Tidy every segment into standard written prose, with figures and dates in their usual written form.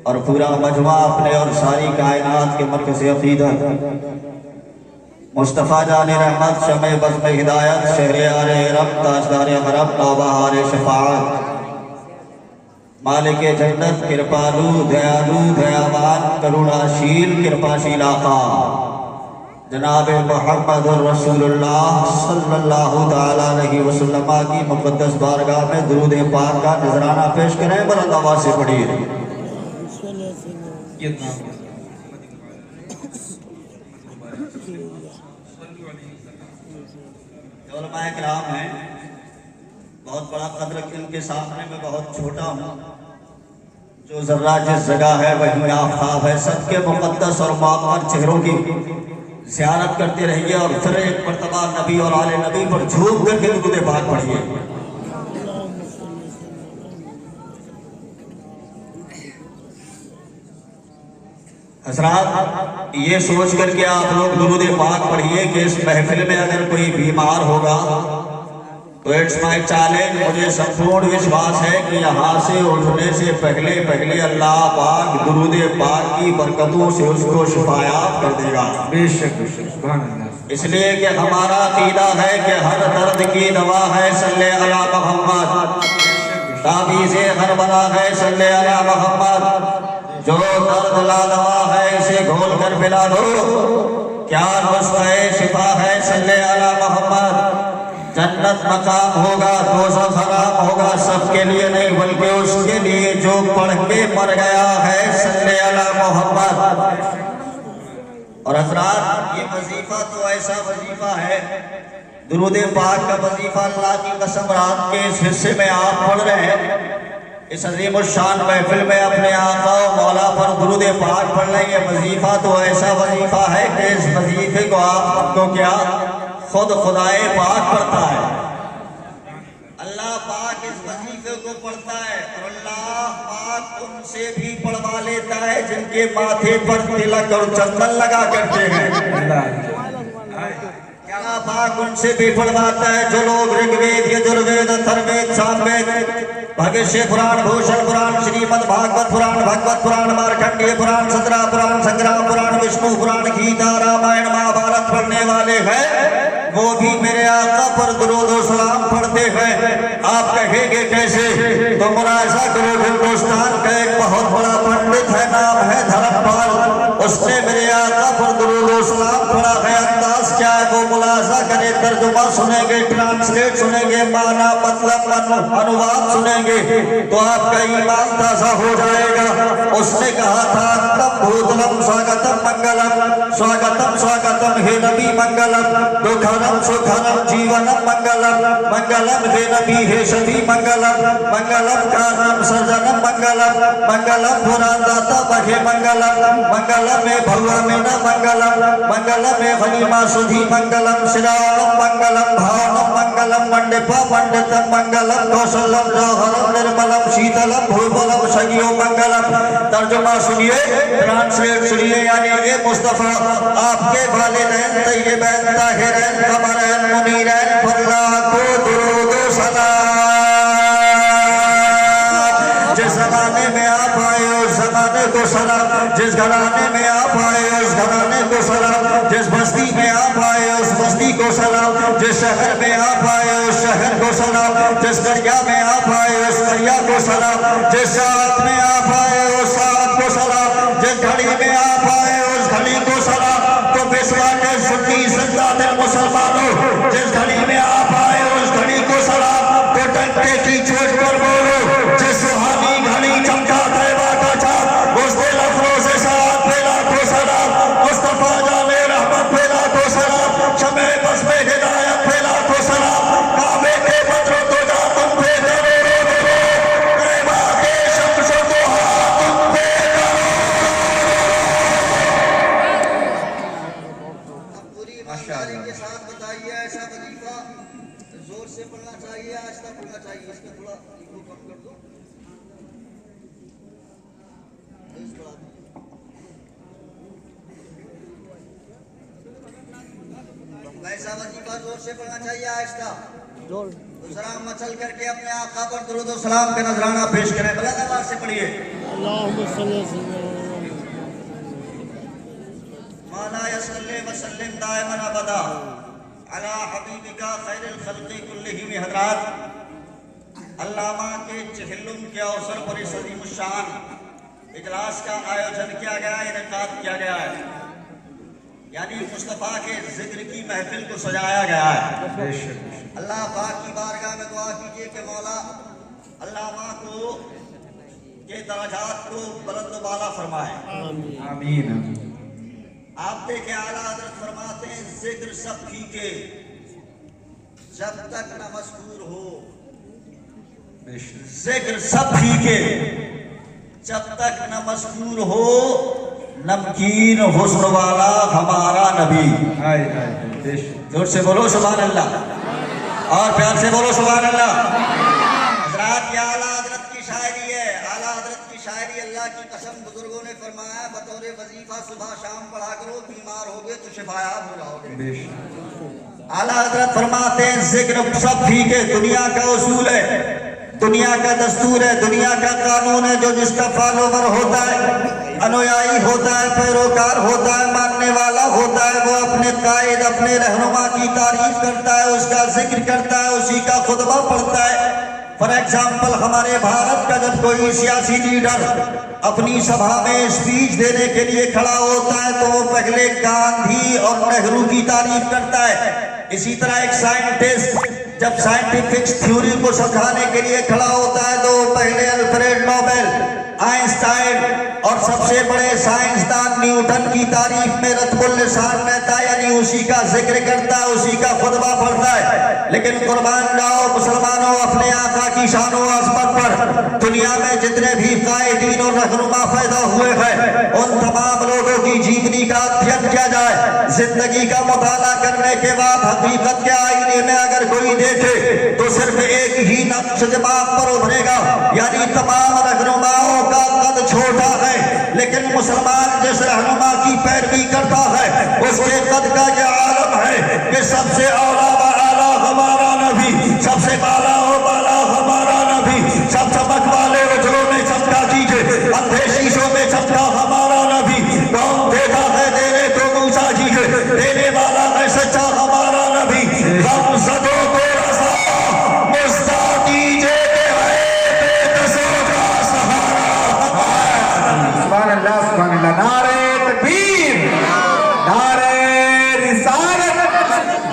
और पूरा मजमा अपने और सारी कायनात के मरकज़ अक़ीदत मुस्तफ़ा जाने रहमत शमे बज़्म हिदायत शहरियार रब ताजदार हरम नौबहार शफाअत मालिक जन्नत कृपालु दयालु दयावान करुणाशील कृपाशील आका जनाब मोहम्मद रसूलुल्लाह सल्लल्लाहु तआला अलैहि वसल्लम की मुक़द्दस बारगाह में दुरूद पाक का नजराना पेश करें। बुलंद आवाज़ से पढ़िए। उलमाए किराम हैं, बहुत बड़ा कद्र इनके सामने में बहुत छोटा हूँ। जो जर्रा जिस जगह है वही आफताब है। सबके मुक़द्दस और मुअत्तर चेहरों की ज़ियारत करते रहिए और फिर एक मर्तबा नबी और आले नबी पर झूम करके दुरूद पाक पढ़िए। हज़रात, ये सोच करके आप लोग दुरूद पाक पढ़िए कि इस महफिल में अगर कोई बीमार होगा तो इट्स माय चैलेंज, मुझे संपूर्ण विश्वास है कि यहाँ से उठने से पहले पहले अल्लाह पाक दुरूद पाक की बरकतों से उसको शिफायात कर देगा। बेशक। इसलिए कि हमारा अक़ीदा है कि हर दर्द की दवा है सल्ले अला मोहम्मद, ताबीज़े हर बला है सल्ले अला मोहम्मद। जो दर्द ला दवा है इसे घोल कर पिला दो, क्या नुस्ख़ा शिफा है सल्ले अला मोहम्मद। जन्नत मकाम होगा, दोज़ख हराम होगा, सबके लिए नहीं बल्कि उसके लिए जो पढ़ के मर गया है सल्ले अला मोहम्मद। और हज़रात, ये वजीफा तो ऐसा वजीफा है, दुरूद पाक का वजीफा, अल्लाह की कसम रात के इस हिस्से में आप पढ़ रहे हैं, इस अजीम शान महफिल में अपने आका और मौला पर दुरूद पाक पढ़ रहे हैं। वजीफा तो ऐसा वजीफा है कि इस वजीफे को आपको क्या खुद खुदाए पाक पढ़ता है। अल्लाह पाक इस वजीफे को पढ़ता है और अल्लाह पाक उनसे भी पढ़वा लेता है जिनके माथे पर तिलक और चंदन लगा करते हैं। अल्लाह पाक उनसे भी पढ़वाता है जो लोग ऋग्वेद यजुर्वेद अथर्ववेद सामवेद भविष्य पुराण भूषण पुराण श्रीमद् भागवत पुराण भगवत पुराण मार्कंडेय पुराण सतरा पुराण संग्राम पुराण विष्णु पुराण गीता रामायण महाभारत पढ़ने वाले हैं, वो भी मेरे आका पर दुरूद और सलाम पढ़ते हैं। आप कहेंगे कैसे? तो मुलाहिज़ा करो, हिंदुस्तान का एक बहुत बड़ा पंडित है, नाम है धर्मपाल, उसने मेरे आका पर दुरूद और सलाम पढ़ा है। अंदाज क्या है वो मुलाहिज़ा करें, तर्जुमा सुनेंगे, ट्रांसलेट सुनेंगे, माना मतलब अनुवाद सुनेंगे तो आपका ईमान ताज़ा हो जाएगा। उसने कहा था तम भूतलम स्वागतम मंगलम, स्वागतम स्वागतम हे नबी मंगलम, दुखनम सुखनम जीवनम मंगलम, मंगलम हे नबी हे शफी मंगलम, मंगलम कारणम सजनम मंगलम, मंगलम पुराणदाता बहे मंगलम, मंगलम में भगवा में न मंगलम, मंगलम में गनीमा सुधी मंगलम, श्रावणम मंगलम, भावनम मंगलम, मंडपा पंडितम मंगलम, कौशलम जौहरम निर्मलम, शीतलम भूपलम सगियो मंगलम। तर्जुमा सुनिए, ट्रांसलेट सुनिए, यानी ये मुस्तफा आपके वालिदैन तय्यबैन ताहिरैन कमरैन मुनीरैन फल्लाह को दुरूद व सलाम। जिस ज़माने में आप आए उस ज़माने को सलाम, जिस घराने में आप आए उस घराने को सलाम, जिस बस्ती में आप आए उस बस्ती को सलाम, जिस शहर में आप आए उस शहर को सलाम, जिस करिया में आप आए उस करिया को सलाम, जिस साथ में आप आए उस साथ को सलाम, जिस घड़ी में आप आए उस घड़ी को सलाम। तो बिस्वा के सुन्नी ज़िंदा मुसलमानों, जिस घड़ी में आप आए उस घड़ी को सलाम। तो डंके की चोट पर बोलो, जिस सुहानी घड़ी चमका तैबा का चाँद, उस दिल अफरोज़े साथ फैला को सलाम। मुस्तफा जाने रहमत फैला को सलाम, शमे बस में हिदायत फैला को सलाम। काबे के बदरों को जा तुम पे करो, तैबा के शम्सों को हाथ तुम पे करो। पूरी ईमानदारी के साथ बताइए, ऐसा वजीफा जोर से पढ़ना चाहिए, आहिस्ता पढ़ना चाहिए, इसमें थोड़ा इको कम कर दो। ऐसा वजीफा जोर से पढ़ना चाहिए, आहिस्ता। दूसरा मचल करके अपने आका पर दुरूद व सलाम का नजराना पेश करें। बुलंद आवाज़ से पढ़िए। मौला यसल्ले वसल्लिम दाइमन अबदा अला हबीबिका खैरुल खल्क़ि कुल्लिहिम। हज़रात, अल्लामा के चहल्लुम के अवसर पर इस अज़ीमुश्शान इजलास का आयोजन किया गया है, इनेकाद किया गया है, यानी मुस्तफ़ा के जिक्र की महफिल को सजाया गया है। अल्लाह पाक की बारगाह में दुआ कीजिए कि मौला अल्लामा को के दराजात को बुलंद बाला फरमाए। आमीन। आप देखें आला हज़रत फरमाते हैं जिक्र सब फीके जब तक न मज़कूर हो, जिक्र सब फीके जब तक न मज़कूर हो, नमकीन हुस्न वाला हमारा नबी। जोर से बोलो सुभान अल्लाह और प्यार से बोलो सुभान अल्लाह। हज़रात, ये आला हज़रत की शायरी है। आला हज़रत की शायरी अल्लाह की कसम बुजुर्गों ने फरमाया बतौर वजीफा सुबह शाम पढ़ा करो, बीमार होगे तो शिफायाब हो जाओगे। आला हज़रत फरमाते हैं जिक्र सब फीके दुनिया का उसूल है, दुनिया का दस्तूर है, दुनिया का कानून है। जो जिसका फॉलोवर होता है, अनुयायी होता है, पैरोकार होता है, मानने वाला होता है, वो अपने कायद अपने रहनुमा की तारीफ करता है, उसका जिक्र करता है, उसी का खुतबा पढ़ता है। फॉर एग्जाम्पल, हमारे भारत का जब कोई सियासी लीडर अपनी सभा में स्पीच देने के लिए खड़ा होता है तो वो पहले गांधी और नेहरू की तारीफ करता है। इसी तरह एक साइंटिस्ट जब साइंटिफिक थ्योरी को समझाने के लिए खड़ा होता है तो पहले अल्फ्रेड नोबेल, आइंस्टाइन और सबसे बड़े साइंसदान न्यूटन की तारीफ में रत्बुल लिसान रहता है, यानी उसी का जिक्र करता है, उसी का खुतबा पढ़ता है। लेकिन कुर्बान जाओ मुसलमानों, अपने आका की शान व अज़मत पर दुनिया में जितने भी कायदीन और रहनुमा पैदा हुए हैं, उन तमाम लोगों की जीवनी का अध्ययन किया जाए। जिंदगी का मुताला करने के बाद हकीकत के आईने में अगर कोई देखे तो सिर्फ एक ही नक्श दिमाग पर उभरेगा, यानी तमाम रहनुमाओं का कद छोटा है, लेकिन मुसलमान जिस रहनुमा की पैरवी करता है उसके कद का यह आलम है कि सबसे औला व आला हमारा नबी, सबसे बाला हो बाला हमारा नबी, सब चमक वाले उजलों में चमका कीजिए, अंधे शीशों में चमका हमारा नबी। कौन देता है देने को मूसा जी है, देने वाला है सच्चा हमारा नबी। हम सदों को रसा मुस्ता कीजिए नारे तकबीर, नारे रिसालत,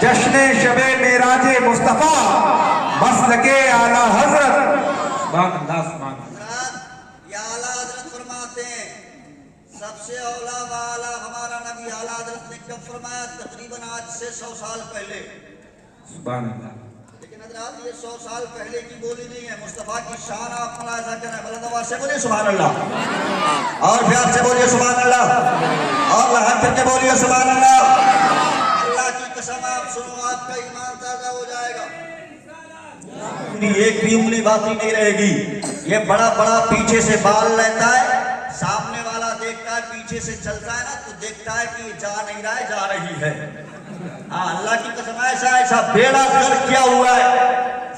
जश्न शबे मेराजे मुस्तफा, मसलके आला हजरत। या आला हजरत फरमाते हैं सबसे औला वाला हमारा नबी। आला हजरत ने कब फरमाया? तकरीबन आज से 100 साल पहले। सुभान अल्लाह। लेकिन हज़रात ये 100 साल पहले की बोली नहीं है, मुस्तफ़ा की शान आप मुलाहिज़ा करें। बुलंद आवाज़ से बोलिए सुभान अल्लाह और प्यार से बोलिए सुभान अल्लाह और लहर करके बोलिए सुभान अल्लाह। अल्लाह की कसम आप सुनो, आपका ईमान ताज़ा हो जाएगा। एक भी उंगली बाकी नहीं रहेगी। ये बड़ा बड़ा पीछे से बाल रहता है, सामने वाला देखता है, पीछे से चलता है ना तो देखता है कि जा नहीं रहा है, जा रही है। हाँ, अल्लाह की कसम ऐसा ऐसा बेड़ा गर्क किया हुआ है,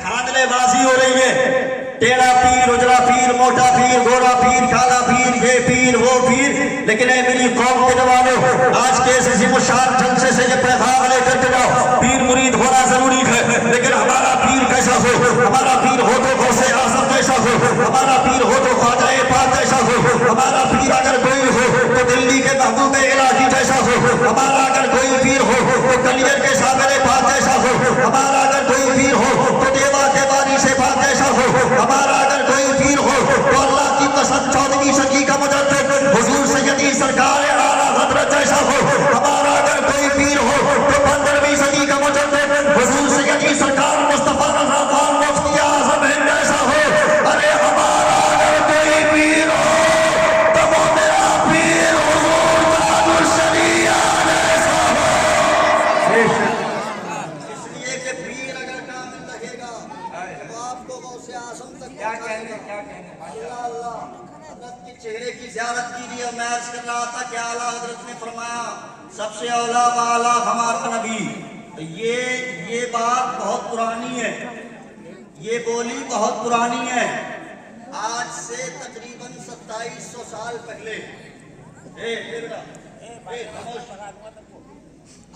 धांधलेबाजी हो रही है। टेढ़ा पीर, उजला पीर, मोटा पीर, गोरा पीर, काला पीर, ये पीर वो पीर। लेकिन मेरी कौम के जवानों, आज के इस मुशान जलसे से ये पैगाम लेकर के जाओ, पीर मुरीद होना जरूरी है, लेकिन हमारा पीर कैसा हो? हमारा पीर हो तो गौसे आज़म कैसा हो, हमारा पीर हो तो ख्वाजा पाक कैसा हो, हमारा पीर अगर कोई हो तो दिल्ली के महबूब इलाही जैसा हो, हमारा अगर कोई पीर हो तो कलियर के सागर पाक जैसा हो, हमारा अगर कोई पीर हो तो देवा के बारी से पाक जैसा हो, हमारा अगर कोई पीर हो तो अल्लाह की कसम 14वीं सदी का मुजद्दिद हुजूर सैयदी सरकार आला हज़रत जैसा हो, हमारा अगर कोई पीर हो तो 15वीं सदी का मुजद्दिद हुजूर सैयदी सरकार मुस्तफा रज़ा खान मुफ्ती आज़म हिंद जैसा हो। अरे हमारा अगर कोई पीर हो तो वो मेरा पीर हुजूर ताजुल शरीया जैसा हो। इसलिए कि पीर अगर कामिल लगेगा तो आपको गौसे आज़म तक पहुंचाएगा। अल्लाह हज़रत के चेहरे की ज़ियारत की लिए मैं अर्ज़ कर रहा था कि आला हज़रत ने फरमाया सबसे औला वाला हमारा नबी। ये बात बहुत पुरानी है, ये बोली बहुत पुरानी है। आज से तकरीबन 2700 साल पहले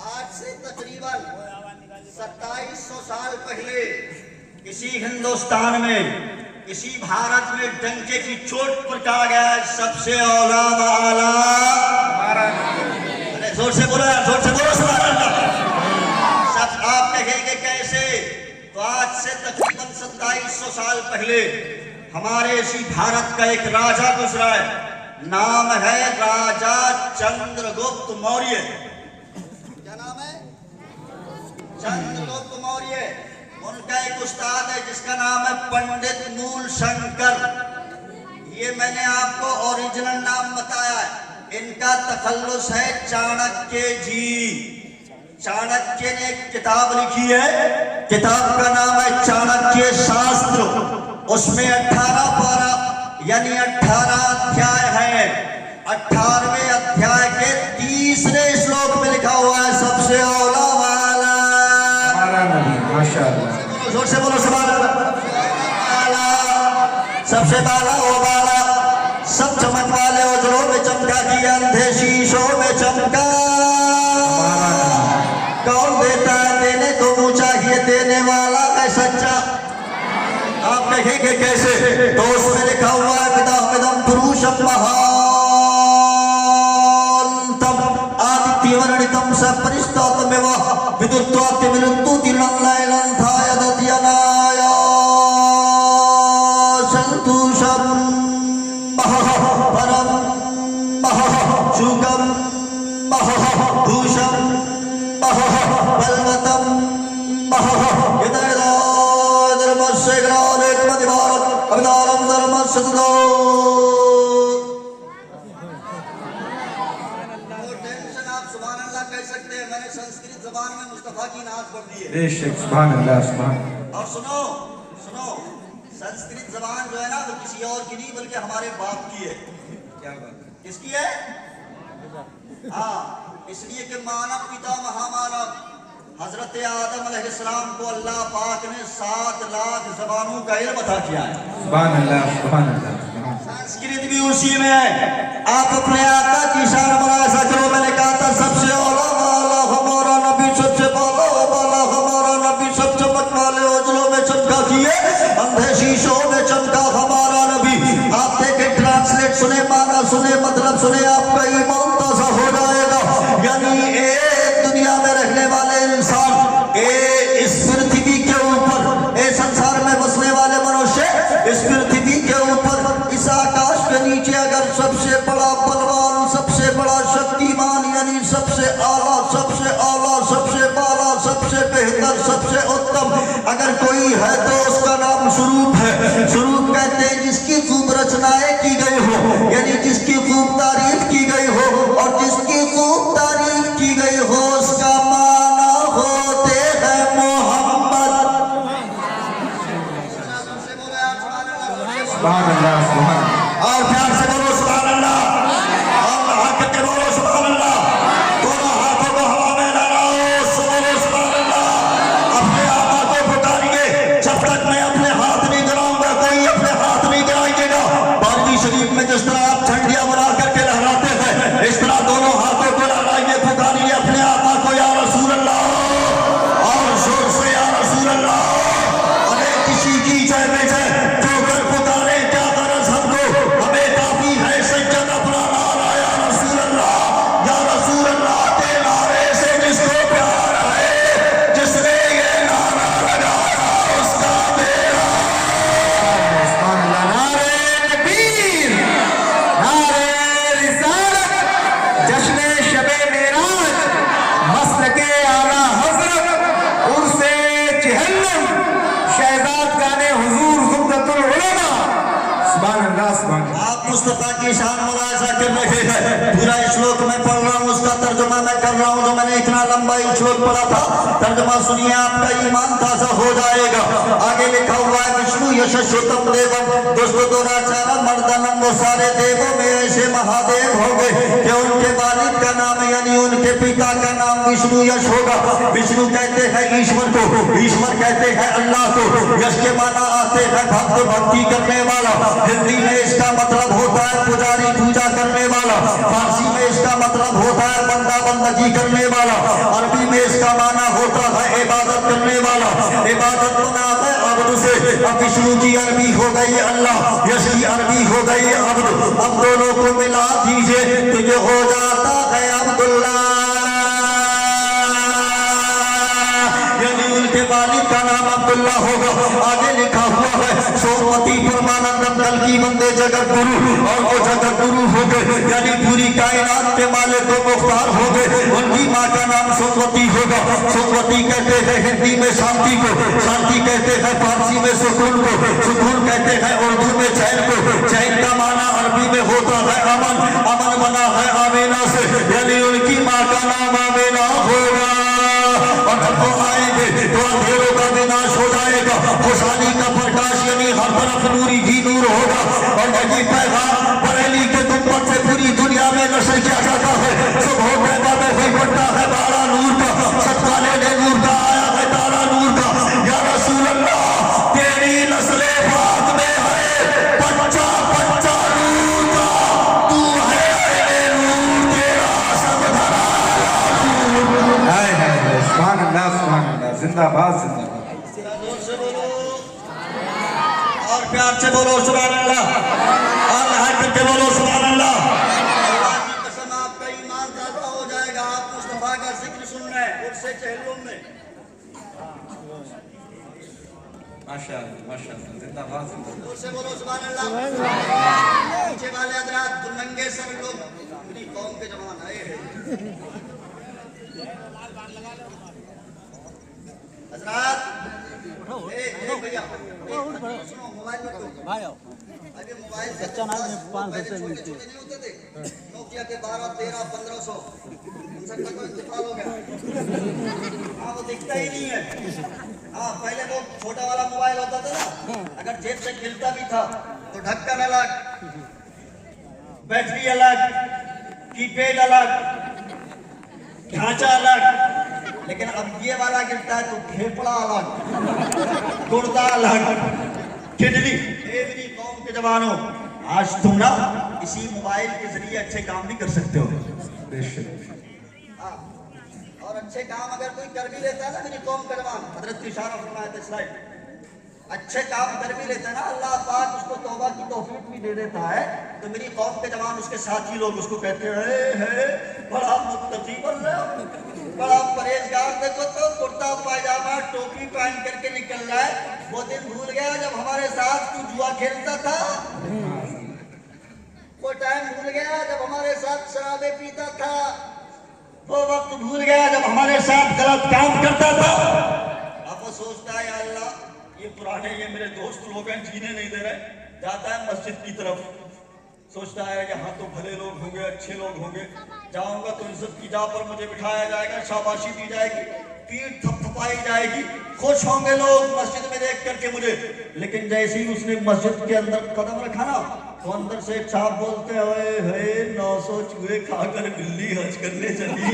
आज से तकरीबन 2700 साल पहले इसी हिंदुस्तान में इसी भारत में डंके की चोट पर कहा गया सबसे औला वाला हमारा जोर से बोलो सुभान अल्लाह। सब आप कहेंगे कैसे? तो आज से तकरीबन 2700 साल पहले हमारे इसी भारत का एक राजा गुजरा है, नाम है राजा चंद्रगुप्त मौर्य। क्या नाम है? चंद्रगुप्त मौर्य। उनका एक उस्ताद है जिसका नाम है पंडित मूल शंकर। ये मैंने आपको ओरिजिनल नाम बताया है। इनका तखल्लुस है चाणक्य जी। चाणक्य ने एक किताब लिखी है, किताब का नाम है चाणक्य शास्त्र। उसमें 18 पारा यानी 18 अध्याय है। 18वें अध्याय के 30वें श्लोक में लिखा हुआ है सबसे औला वाला हमारा नबी माशाअल्लाह। जोर से बोलो सुभान अल्लाह। सबसे बाला वो बाला, सब चमक वाले उजलों में चमका की अंधे शीशों में चमका। कौन देता है देने को मुँह चाहिए, देने वाला है सच्चा। आप कहेंगे कैसे? तो उसमें लिखा हुआ है विदम पुरुषम महान्तम आदित्यवर्णितम सपरिष्टातमेव विदुत्वात्मिरुत्तु तिरुनल्लयनं थायदत्यनाय संतुषम परम शुकम भूषम बलवतम धर्मस्य ग्रामेकमति भारत अभिधानम धर्मस्य सुदो। टेंशन आप सुभान अल्लाह कह सकते हैं। मैंने संस्कृत जबान में मुस्तफा की नाज पढ़ दी है। बेशक सुभान अल्लाह सुभान। और सुनो संस्कृत जबान जो है ना वो किसी और की नहीं बल्कि हमारे बाप की है। क्या बात है? किसकी है? हाँ, इसलिए कि मानव पिता महामानव हजरत आदम अलैहिस्सलाम को अल्लाह पाक ने 7 लाख जबानों का इल्म अता किया है। सुभान अल्लाह सुभान अल्लाह। संस्कृत भी उसी में है। आप अपने आका की शान मुलाहिजा करो। मैंने कहा था सबसे औला वाला हमारा नबी, सबसे बाला वाला हमारा नबी, सब चमक वाले उजलों में चमका किए अंधे शीशों में चमका हमारा नबी। आप देखें, ट्रांसलेट सुने, माना सुने, मतलब सुने, आपका ईमान ताज़ा हो जाएगा। यानी एक दुनिया में रहने वाले इंसान, इस पृथ्वी के ऊपर, इस संसार में बसने वाले मनुष्य, इस पृथ्वी के ऊपर, इस आकाश के नीचे अगर सबसे बड़ा बलवान, सबसे बड़ा शक्तिमान, यानी सबसे आला, सबसे आला, सबसे बाला, सबसे बेहतर, सबसे उत्तम अगर कोई है तो उसका नाम स्वरूप है। स्वरूप कहते हैं जिसकी खूब रचनाएं की गई हो, यानी जिसकी खूब तारीफ की गई हो, और जिसकी खूब तारीफ की गई हो उसका माना होते हैं मोहम्मद। सुभान अल्लाह सुभान। और प्यार से बोलो सुभान अल्लाह। और हाथ करके बोलो सुभान अल्लाह। दोनों हाथों को हवा में लहराओ, बोलो सुभान अल्लाह। अपने आका को पुकारिए। जब तक मैं अपने हाथ नहीं गिराऊंगा कोई अपने हाथ नहीं गिराएगा। बारहवीं शरीफ में जिस तरह आप झंडियां बना करके लहराते हैं, इस तरह दोनों हाथों को लहराइए, पुकारिए अपने आका को, या रसूल अल्लाह, और जोर से या रसूल अल्लाह। अरे किसी की जय में जय जो कर पुकारे, क्या गरज हमको, हमें काफी है सज्जन अपना नारा, या रसूल अल्लाह, या रसूल अल्लाह के नारे से जिसको प्यार है, जिसने ये नारा लगाया उसका बेड़ा। सुभान अल्लाह। नारे तकबीर, नारे रिसालत, जश्न शबे मेराज, मसलके आला हजरत, उर्से जहन्नम, शहजाद गाने हुजूर ज़ुब्दतुल उलमा। सुभान अल्लाह सुभान अल्लाह। आप मुस्तफा की शान मुलाहिजा कर रहे हैं। पूरा श्लोक मैं पढ़ रहा हूँ, उसका तर्जुमा मैं कर रहा हूँ। जो मैंने इतना लंबा श्लोक पढ़ा था, तर्जुमा सुनिए, आपका ईमान ताज़ा हो जाएगा। आगे लिखा हुआ है विष्णु यशस्वतम देवम दोस्तों दोराचारम मर्दनम। वो सारे देवों में ऐसे महादेव हो गए कि उनके वालिद का नाम यानी उनके पिता का नाम विष्णु यश होगा। विष्णु कहते हैं ईश्वर को, ईश्वर कहते हैं अल्लाह को, यश के माना आते हैं भक्त भक्ति करने वाला। हिंदी में इसका मतलब होता है पुजारी पूजा करने वाला, फारसी में इसका मतलब होता है बंदा बंदगी करने वाला, अरबी में इसका माना होता है इबादत करने वाला। इबादत बना है अब्द से, अब विष्णु की अरबी हो गई अल्लाह, यश की अरबी हो गई अब्द। अब दोनों को मिला दीजिए तो ये हो जाता है अब्दुल्लाह, यानी उनके वालिद का नाम अब्दुल्लाह होगा। आगे लिखा हुआ है सोमवती परमानंद कल की बंदे जगत गुरु, और वो जगत गुरु हो गए यानी पूरी कायनात के मालिक को मुख्तार हो गए। उनकी माँ का नाम सोमवती होगा। सोमवती कहते हैं हिंदी में शांति को, शांति कहते हैं फारसी में सुकून को, सुकून कहते हैं उर्दू में चैन को, चैन का माना अरबी में होता है अमन, अमन बना है आमीना से, यानी उनकी माँ का नाम आमीना होगा। और जब वो आएंगे तो अंधेरों का विनाश हो जाएगा, खुशहाली का प्रकाश यानी हर तरफ नूरी ही नूर होगा। और यही पैगाम बरेली के गुंबद से पूरी दुनिया में नशर किया जाता है। सब हो पैदा में वही बढ़ता है बारा नूर का, सदका लेने नूर का आया है तारा नूर का। या रसूल अल्लाह तेरी नस्ले पाक में है बच्चा बच्चा नूर का, तू है नूर तेरा सब धरा। सुभान अल्लाह, सुभान अल्लाह, जिंदाबाद जिंदाबाद। और प्यार से बोलो सुभान अल्लाह, और हाथ करके बोलो सुभान अल्लाह। अल्लाह की कसम आपका ईमान ताज़ा हो जाएगा। आप मुस्तफा का जिक्र सुन रहे हैं उससे चहलों में। माशाअल्लाह माशाअल्लाह, जिंदाबाद जिंदाबाद। उससे बोलो सुभान अल्लाह। पीछे वाले हजरात दुर्नंगे सर लोग अपनी कौम के जवान आए हैं। हजरात भैया सुनो, मोबाइल में अभी मोबाइल बच्चा नाम 500 से मिलते नहीं होते थे, नोकिया के 12, 13, 1500 उनसे कोई इंतकाल हो गया। हाँ वो दिखता ही नहीं है। हाँ पहले वो छोटा वाला मोबाइल होता था ना, अगर जेब से खिलता भी था तो ढक्कन अलग, बैटरी अलग, कीपैड अलग, ढांचा अलग। लेकिन अब ये वाला गिरता है तो फेफड़ा अलग, गुर्दा अलग, किडनी। मेरी कौम के जवानों, आज तुम ना इसी मोबाइल के जरिए अच्छे काम भी कर सकते हो। हाँ, और अच्छे काम अगर कोई कर भी लेता है ना, मेरी कौम का जवान, हजरत की इशारा फरमाया था स्लाइड, अच्छे काम कर भी लेता है ना, अल्लाह पाक उसको तौबा की तौफीक भी दे देता है। तो मेरी कौम के जवान, उसके साथी लोग उसको कहते हैं बड़ा मुत्तकी बन रहे हो, बड़ा परहेजगार। देखो तो कुर्ता पायजामा टोपी पहन करके निकल रहा है। वो दिन भूल गया जब हमारे साथ तू जुआ खेलता था, वो टाइम भूल गया जब हमारे साथ शराबे पीता था, वो वक्त भूल गया जब हमारे साथ गलत काम करता था। अब वो सोचता है या अल्लाह ये पुराने ये मेरे दोस्त लोग हैं, जीने नहीं दे रहे। जाता है मस्जिद की तरफ, सोचता है यहाँ तो भले लोग होंगे, अच्छे लोग होंगे, जाऊंगा तो इज्जत की जा पर मुझे बिठाया जाएगा, शाबाशी दी जाएगी, पीठ थपथपाई जाएगी, खुश होंगे लोग मस्जिद में देख करके मुझे। लेकिन जैसे ही उसने मस्जिद के अंदर कदम रखा ना, तो अंदर से एक साहब बोलते हुए 900 चूहे खाकर बिल्ली हज करने चली।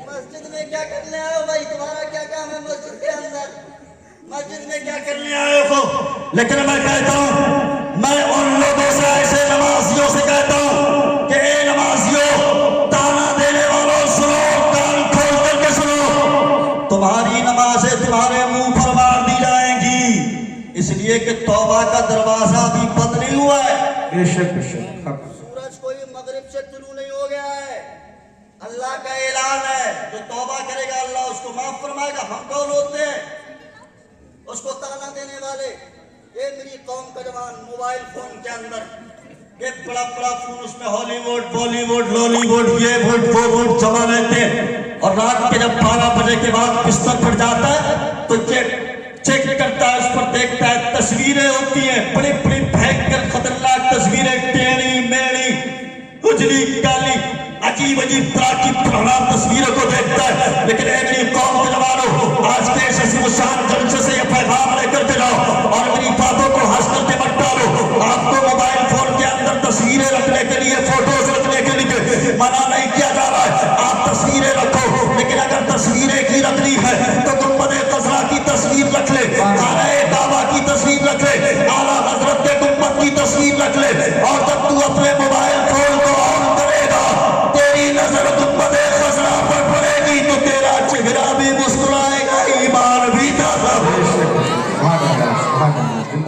मस्जिद में क्या करने आए हो भाई, तुम्हारा क्या काम है मस्जिद के अंदर, मस्जिद में क्या करने आए हो? लेकिन मैं कहता हूँ, मैं उन लोगों से, ऐसे नमाजियों से कहता हूँ कि ए नमाजियों, ताना देने वालों सुनो, कान खोल करके सुनो। तुम्हारी नमाजें तुम्हारे मुंह पर मार दी जाएंगी, इसलिए कि तौबा का दरवाजा अभी बंद नहीं हुआ है। बेशक बेशक, सूरज कोई मगरिब से तुलू नहीं हो गया है। अल्लाह का ऐलान है, जो तौबा करेगा अल्लाह उसको माफ फरमाएगा। हम कौन होते हैं उसको ताना देने वाले? ये मेरी कौम का जवान मोबाइल फोन के अंदर ये बड़ा बड़ा फोन, उसमें हॉलीवुड बॉलीवुड लॉलीवुड ये वुड वो वुड जमा रहते हैं। और रात के जब 12 बजे के बाद बिस्तर पर जाता है तो चेक करता है, उस पर देखता है तस्वीरें होती हैं, बड़ी बड़ी भयंकर खतरनाक तस्वीरें, टेढ़ी मेढ़ी उजली काली अजीब अजीब तरह की पुराना तस्वीरों को देखता है। लेकिन मेरी कौम के जवानों, आज के शान जलसे से ये पैगाम लेकर के जाओ और मेरी बातों को हंस करके मत डालो। आपको मोबाइल फोन के अंदर तस्वीरें रखने के लिए, फोटोज रखने के लिए मना नहीं किया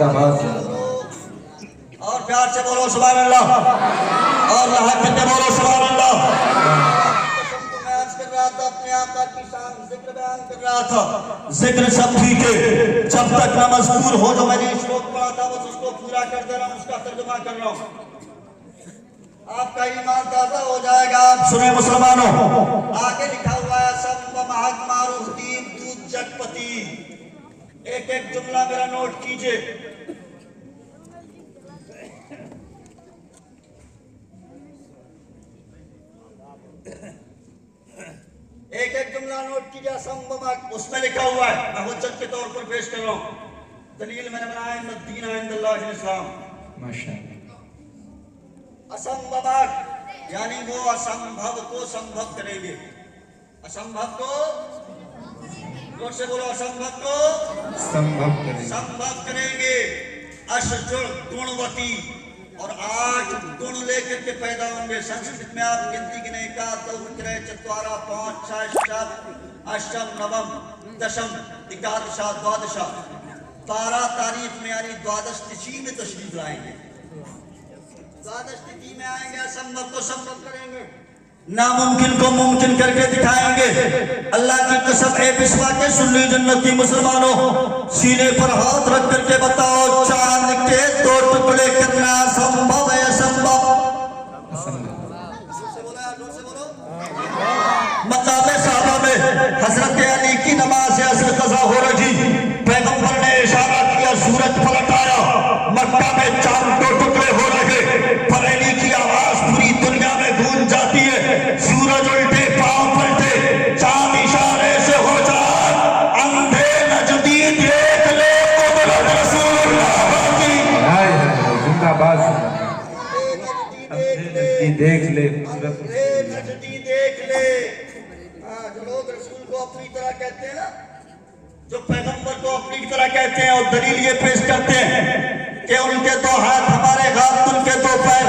जिंदाबाद जिंदाबाद। और प्यार से बोलो सुभान अल्लाह, और लहक के बोलो सुभान अल्लाह। मैं आज कर रहा था अपने आका की शान जिक्र बयान कर रहा था। जिक्र सब ठीक है जब तक न मजबूर हो। जो मैंने श्लोक पढ़ा था बस उसको पूरा कर दे रहा हूँ, उसका तर्जुमा कर रहा हूँ। आपका ईमान ताजा हो जाएगा। आप सुने मुसलमानों, आगे लिखा हुआ है सब महक मारूद्दीन दूध जगपति। एक एक जुमला मेरा नोट कीजिए। एक एक जुमला नोट कीजिए। असंभव उसमें लिखा हुआ है, मैं हुज्जत के तौर पर पेश कर रहा हूँ। दलील मैंने बनाया दीन इंदल्लाह इस्लाम। माशाअल्लाह। असंभव यानी वो असंभव को संभव करेंगे। असंभव को जोर से बोलो, असंभव को संभव करेंगे। संभव करेंगे। अशजुर गुणवती और 8 गुण लेकर के पैदा होंगे। संस्कृत में आप गिनती गिने का तो त्रय चत्वारा 5 6 7 अष्टम नवम दशम एकादशा द्वादशा 12 तारीख में यानी द्वादश तिथि में तशरीफ लाएंगे। द्वादश तिथि में आएंगे। असंभव को संभव करेंगे, नामुमकिन को मुमकिन करके दिखाएंगे। अल्लाह की कसम ए बिस्वा के सुन्नी जन्नती मुसलमानों, सीने पर हाथ रख करके बताओ चांद के 2 टुकड़े करना संभव है? असंभव। मकामे साहबा में हजरत अली की नमाज से असर कज़ा हो रही, पैगंबर ने इशारा किया, सूरज पलट आया, मक्का में चांद 2 टुकड़े हो रहे। बरेली की आवाज पूरी दुनिया में गूंज जाती है, सूरज उल्टे पांव पलटे, चांद इशारे से हो जाए, अंधे नजदी देख ले कुदरत रसूलुल्लाह की। जिंदाबाद देख ले, नजदी देख ले। जो लोग रसूल को अपनी तरह कहते हैं ना, जो पैगंबर को अपनी तरह कहते हैं और दलील ये पेश करते हैं कि उनके 2 हाथ हमारे हाथ, उनके 2 पैर,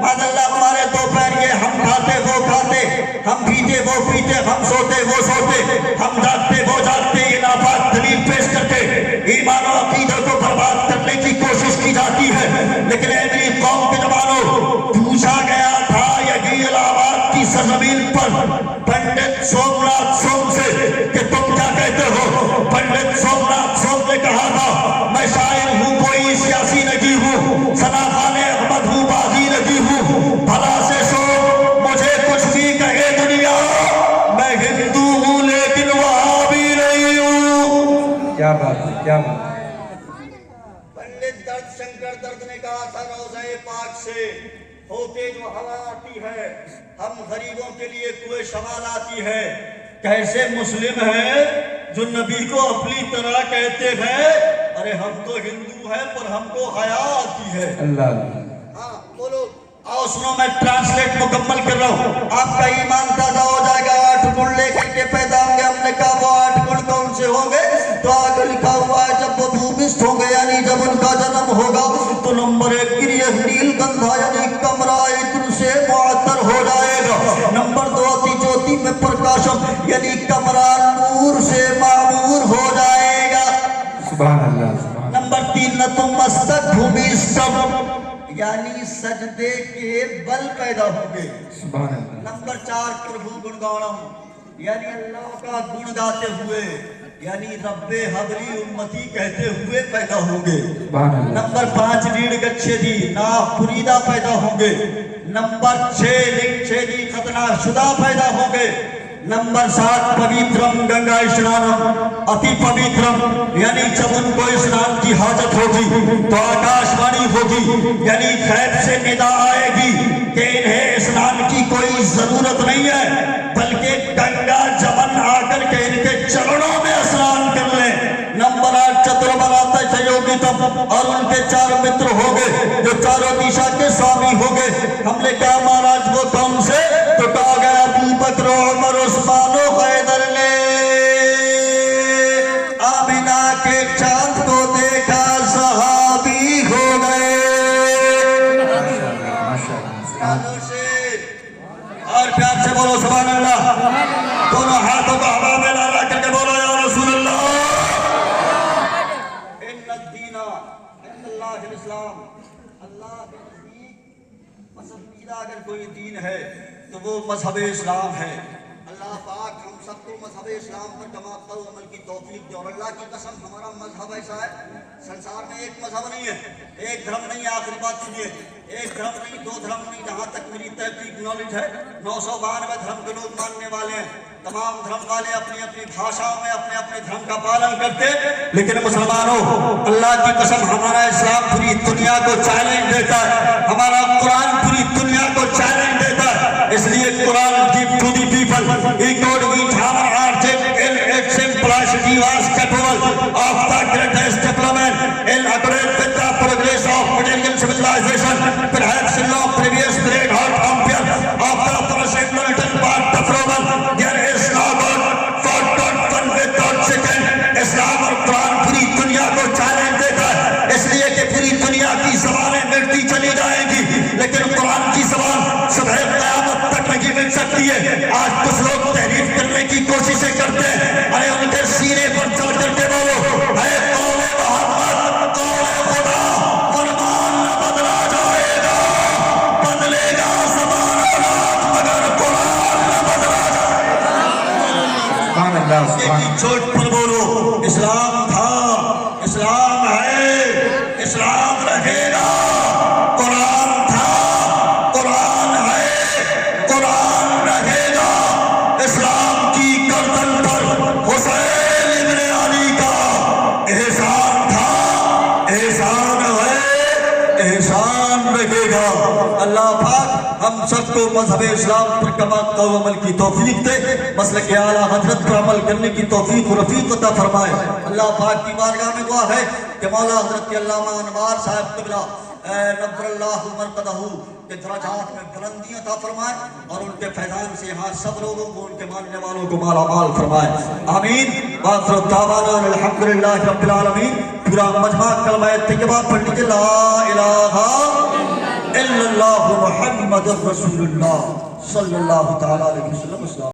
मादल्ला हमारे 2 पैर, ये हम खाते वो खाते, हम पीते वो पीते, हम सोते वो सोते, हम जागते वो जागते। ये नापाक दलील पेश करके ईमान और अकीदत को बर्बाद करने की कोशिश की जाती है। लेकिन मेरी कौम के जवानों, पूछा गया था यही इलाहाबाद की सरजमीन पर पंडित सोमनाथ सोम से कि तुम क्या कहते हो? पंडित सोमनाथ सोम ने कहा था मैं शायर हूँ, कोई सियासी नहीं हूँ, सनाखाने अहमद हूँ, बागी नहीं हूँ, भला से सो मुझे कुछ भी कहे दुनिया, मैं हिंदू हूँ लेकिन वहां भी नहीं हूँ। क्या बात है, क्या बात। पंडित दर्द शंकर दर्द ने कहा था रोज़े पाक से होके जो हवा आती है, हम गरीबों के लिए कुएं शमाल आती है। कैसे मुस्लिम है जो नबी को अपनी तरह कहते हैं? अरे हम तो हिंदू हैं पर हमको हया आती है। अल्लाह। हाँ बोलो, आओ सुनो, मैं ट्रांसलेट मुकम्मल कर रहा हूँ, आपका ईमान ताजा हो जाएगा। 8 गुण लेकर के पैदा होंगे। हमने कहा वो 8 गुण कौन से होंगे? तो आगे लिखा हुआ है जब वो भूमिष्ठ होंगे यानी जब उनका जन्म होगा तो नंबर 1 नील गंधा यानी कमरा इत्र से मुअत्तर हो जाएगा। नंबर 2 अति ज्योति में प्रकाशम यानी कमरा नूर से मामूर हो जाएगा। सुभान अल्लाह। नंबर 3 नतमस्तक भूमिष्ठम यानी सजदे के बल पैदा होंगे। सुभान अल्लाह। नंबर 4 प्रभु गुणगानम यानी अल्लाह का गुण गाते हुए यानी रब्बे हबली उम्मती कहते हुए पैदा होंगे। नंबर 5 रीढ़ गच्छेदी ना पुरीदा पैदा होंगे। नंबर 6 लिंगछेदी खतना शुदा पैदा होंगे। नंबर 7 पवित्रम गंगा स्नानम अति पवित्रम यानी जब उनको स्नान की हाजत होगी तो आकाशवाणी होगी यानी खैर से निदा आएगी कि इन्हें स्नान की कोई जरूरत नहीं है, बल्कि गंगा जमन आकर के इनके चरणों में स्नान कर ले। नंबर 8 चतुर्बलात योगितम और उनके 4 मित्र हो गए जो चारों दिशा के स्वामी हो गए। हमने कहा महाराज वो कौन से? तो कहा गया अबू बकर उमर उस्मान हैदर ने आमिना के चांद को देखा सहाबी हो गए। और प्यार से बोलो सुभान अल्लाह। दोनों हाथों को हवा में ला करके बोलो या रसूल अल्लाह। पसंदीदा अगर कोई दीन है तो वो मजहब इस्लाम है। अल्लाह पाक हम सबको मजहब इस्लाम पर तमाम अमल की तौफीक दे। और अल्लाह की कसम हमारा मजहब ऐसा है, संसार में एक मजहब नहीं है, एक धर्म नहीं है। आखिरी बात सुनिए, एक धर्म नहीं, दो धर्म नहीं, जहाँ तक मेरी तहकीक नॉलेज है 992 धर्म के लोग मानने वाले हैं। तमाम धर्म वाले अपनी अपनी भाषाओं में अपने अपने धर्म का पालन करते, लेकिन मुसलमानों अल्लाह की कसम हमारा इस्लाम पूरी दुनिया को चैलेंज देता है, हमारा कुरान पूरी दुनिया को चैलेंज देता है। इसलिए Quran give to the people he told each hammer architect in its simplicity was capable of the greatest development in accordance with the progress of material civilization, perhaps in no previous period or compare of the present militant part of Roman. There is no God for God one without second. इस्लाम और कुरान पूरी दुनिया को challenge देता है, इसलिए कि पूरी दुनिया की ज़बानें मिटती चली जाएंगी, लेकिन कुरान की ज़बान सुबह क़यामत तक नहीं मिट सकती है। आज कुछ लोग तहरीफ करने की कोशिशें करते हैं, अरे उनके सीने पर चढ़ करके बोलो, अरे कौले मोहम्मद कौले खुदा, फरमान न बदला जाएगा, बदलेगा ज़माना मगर कुरान न बदला जाएगा। सुभान अल्लाह, सुभान की चोट पर बोलो, इस्लाम था, इस्लाम है, इस्लाम रहेगा। कुरान था, कुरान है, कुरान रहेगा। इस्लाम की गर्दन पर हुसैन इब्ने अली का एहसान था, एहसान है, एहसान रहेगा। अल्लाह पाक हम सबको मजहब इस्लाम पर अमल की तौफीक दे, मसलक आला हजरत पर अमल करने की तौफीक और रफीक अता फरमाए। अल्लाह पाक की बारगाह में दुआ है कि मौला हजरत के अल्लामा अनवार साहब क़िबला नव्वरल्लाहु मरकदहू के दरजात में बुलंदी अता फरमाए और उनके फैज़ान से यहाँ सब लोगों को, उनके मानने वालों को मालामाल फरमाए। आमीन। वाखिर दावाना अल्हम्दुलिल्लाहि रब्बिल आलमीन। पूरा मजमा कलमा तैयबा पढ़ लीजिए, ला इलाहा इल्लल्लाहु मुहम्मदुर रसूलुल्लाह सल्लल्लाहु तआला अलैहि वसल्लम।